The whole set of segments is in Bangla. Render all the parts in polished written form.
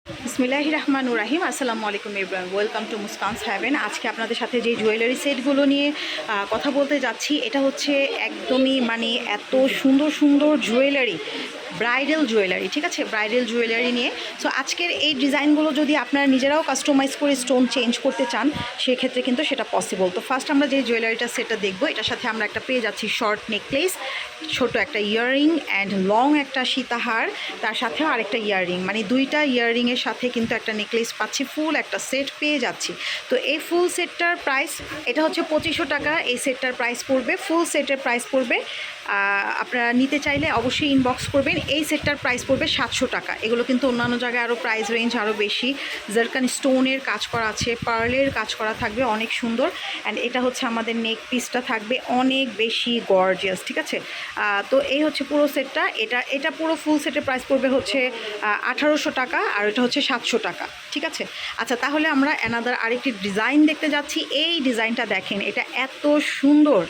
বিসমিল্লাহির রহমানির রহিম। আসসালামু আলাইকুম এভরিওয়ান, ওয়েলকাম টু মুস্কানস হ্যাভেন। আজকে আপনাদের সাথে যে জুয়েলারি সেটগুলো নিয়ে কথা বলতে যাচ্ছি, এটা হচ্ছে একদমই মানে এত সুন্দর সুন্দর জুয়েলারি, ব্রাইডাল জুয়েলারি, ঠিক আছে, ব্রাইডাল জুয়েলারি নিয়ে। সো আজকের এই ডিজাইনগুলো যদি আপনারা নিজেরাও কাস্টমাইজ করে স্টোন চেঞ্জ করতে চান, সেক্ষেত্রে কিন্তু সেটা পসিবল। তো ফার্স্ট আমরা যে জুয়েলারিটা সেটটা দেখবো, এটার সাথে আমরা একটা পেয়ে যাচ্ছি শর্ট নেকলেস, ছোট একটা ইয়াররিং অ্যান্ড লং একটা সীতাহার, তার সাথেও আরেকটা ইয়াররিং, মানে দুইটা ইয়াররিংয়ের সাথে কিন্তু একটা নেকলেস পাচ্ছি, ফুল একটা সেট পেয়ে যাচ্ছি। তো এই ফুল সেটটার প্রাইস এটা হচ্ছে 2500 টাকা। এই সেটটার প্রাইস পড়বে, ফুল সেটের প্রাইস পড়বে, আপনারা নিতে চাইলে অবশ্যই ইনবক্স করবেন। এই সেটটার প্রাইস পড়বে 700 টাকা। এগুলো কিন্তু অন্যান্য জায়গায় আরও প্রাইস রেঞ্জ আরও বেশি। জারকান স্টোনের কাজ করা আছে, পার্লের কাজ করা থাকবে, অনেক সুন্দর। অ্যান্ড এটা হচ্ছে আমাদের নেক পিসটা থাকবে অনেক বেশি গর্জিয়াস, ঠিক আছে। তো এই হচ্ছে পুরো সেটটা। এটা পুরো ফুল সেটের প্রাইস পড়বে হচ্ছে 1800 টাকা, আর এটা হচ্ছে 700 টাকা, ঠিক আছে। আচ্ছা, তাহলে আমরা অ্যানাদার আরেকটি ডিজাইন দেখতে যাচ্ছি। এই ডিজাইনটা দেখেন, এটা এত সুন্দর,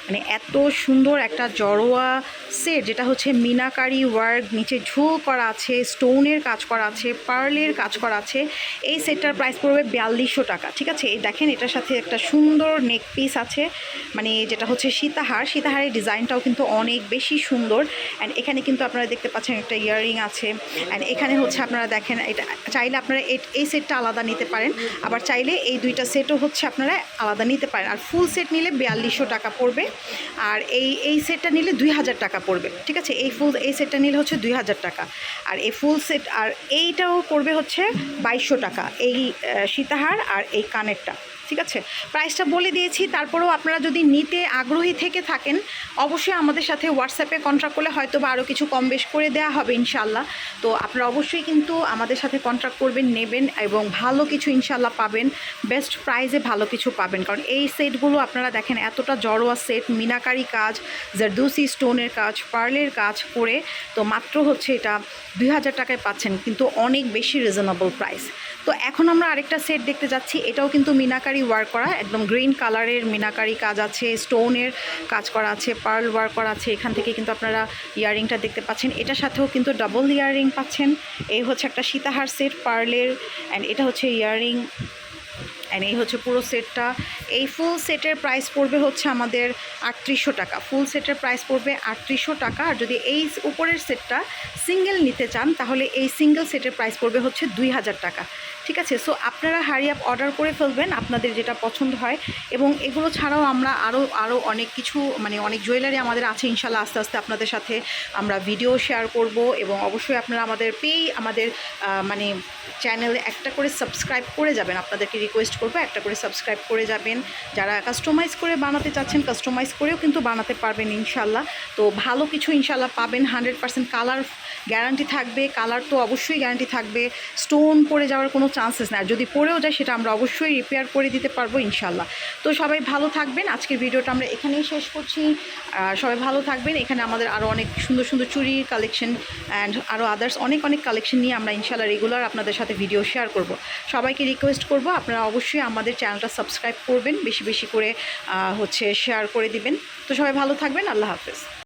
মানে এত সুন্দর একটা জড়োয়া সেট, যেটা হচ্ছে মিনাকারি ওয়ার্ক, নিচে ঝুল করা আছে, স্টোনের কাজ করা আছে, পার্লের কাজ করা আছে। এই সেটটার প্রাইস পড়বে 4200 টাকা, ঠিক আছে। এই দেখেন, এটার সাথে একটা সুন্দর নেক পিস আছে, মানে যেটা হচ্ছে সীতাহারের ডিজাইনটাও কিন্তু অনেক বেশি সুন্দর। অ্যান্ড এখানে কিন্তু আপনারা দেখতে পাচ্ছেন একটা ইয়াররিং আছে। অ্যান্ড এখানে হচ্ছে আপনারা দেখেন, এটা চাইলে আপনারা এই সেটটা আলাদা নিতে পারেন, আবার চাইলে এই দুইটা সেটও হচ্ছে আপনারা আলাদা নিতে পারেন। আর ফুল সেট নিলে 4200 টাকা পড়বে, আর এই সেটটা নিলে 2000 টাকা পড়বে, ঠিক আছে। এই সেটটা নিলে হচ্ছে 2000 টাকা, আর এই ফুল সেট আর এইটাও পড়বে হচ্ছে 2200 টাকা, এই সীতাহার আর এই কানেরটা, ঠিক আছে। প্রাইসটা বলে দিয়েছি। তারপরেও আপনারা যদি নিতে আগ্রহী থেকে থাকেন, অবশ্যই আমাদের সাথে হোয়াটসঅ্যাপে কন্ট্যাক্ট করলে হয়তো বা আরও কিছু কম বেশ করে দেওয়া হবে ইনশাল্লাহ। তো আপনারা অবশ্যই কিন্তু আমাদের সাথে কন্ট্যাক্ট করবেন, নেবেন, এবং ভালো কিছু ইনশাল্লাহ পাবেন, বেস্ট প্রাইসে ভালো কিছু পাবেন। কারণ এই সেটগুলো আপনারা দেখেন, এতটা জড়োয়া সেট, মিনাকারি কাজ, জারদৌসি স্টোনের কাজ, পার্লের কাজ করে, তো মাত্র হচ্ছে এটা 2000 টাকায় পাচ্ছেন, কিন্তু অনেক বেশি রিজনেবল প্রাইস। তো এখন আমরা আরেকটা সেট দেখতে যাচ্ছি। এটাও কিন্তু মিনাকারি ওয়ার্ক করা, একদম গ্রিন কালারের মিনাকারি কাজ আছে, স্টোনের কাজ করা আছে, পার্ল ওয়ার্ক করা আছে। এখান থেকে কিন্তু আপনারা ইয়াররিংটা দেখতে পাচ্ছেন, এটার সাথেও কিন্তু ডাবল ইয়াররিং পাচ্ছেন। এই হচ্ছে একটা সীতাহার সেট পার্লের, অ্যান্ড এটা হচ্ছে ইয়াররিং, অ্যান্ড এই হচ্ছে পুরো সেটটা। এই ফুল সেটের প্রাইস পড়বে হচ্ছে আমাদের 3800 টাকা। ফুল সেটের প্রাইস পড়বে 3800 টাকা। আর যদি এই উপরের সেটটা সিঙ্গেল নিতে চান, তাহলে এই সিঙ্গেল সেটের প্রাইস পড়বে হচ্ছে 2000 টাকা, ঠিক আছে। সো আপনারা হারি আপ অর্ডার করে ফেলবেন, আপনাদের যেটা পছন্দ হয়। এবং এগুলো ছাড়াও আমরা আরও অনেক কিছু, মানে অনেক জুয়েলারি আমাদের আছে ইনশাল্লাহ। আস্তে আস্তে আপনাদের সাথে আমরা ভিডিও শেয়ার করব, এবং অবশ্যই আপনারা আমাদের মানে চ্যানেলে একটা করে সাবস্ক্রাইব করে যাবেন। আপনাদেরকে রিকোয়েস্ট করবো, একটা করে সাবস্ক্রাইব করে যাবেন। যারা কাস্টমাইজ করে বানাতে চাচ্ছেন, কাস্টমাইজ করেও কিন্তু বানাতে পারবেন ইনশাল্লাহ। তো ভালো কিছু ইনশাল্লাহ পাবেন, 100% কালার গ্যারান্টি থাকবে। কালার তো অবশ্যই গ্যারান্টি থাকবে, স্টোন পড়ে যাওয়ার কোনো চান্সেস না। আর যদি পড়েও যায়, সেটা আমরা অবশ্যই রিপেয়ার করে দিতে পারবো ইনশাল্লাহ। তো সবাই ভালো থাকবেন। আজকের ভিডিওটা আমরা এখানেই শেষ করছি। সবাই ভালো থাকবেন। এখানে আমাদের আরও অনেক সুন্দর সুন্দর চুরির কালেকশন অ্যান্ড আরও আদার্স অনেক কালেকশন নিয়ে আমরা ইনশাল্লাহ রেগুলার আপনাদের সাথে ভিডিও শেয়ার করব। সবাইকে রিকোয়েস্ট করব, আপনারা অবশ্যই আমাদের চ্যানেলটা সাবস্ক্রাইব করবেন, বেশি বেশি করে হচ্ছে শেয়ার করে দিবেন। তো সবাই ভালো থাকবেন। আল্লাহ হাফেজ।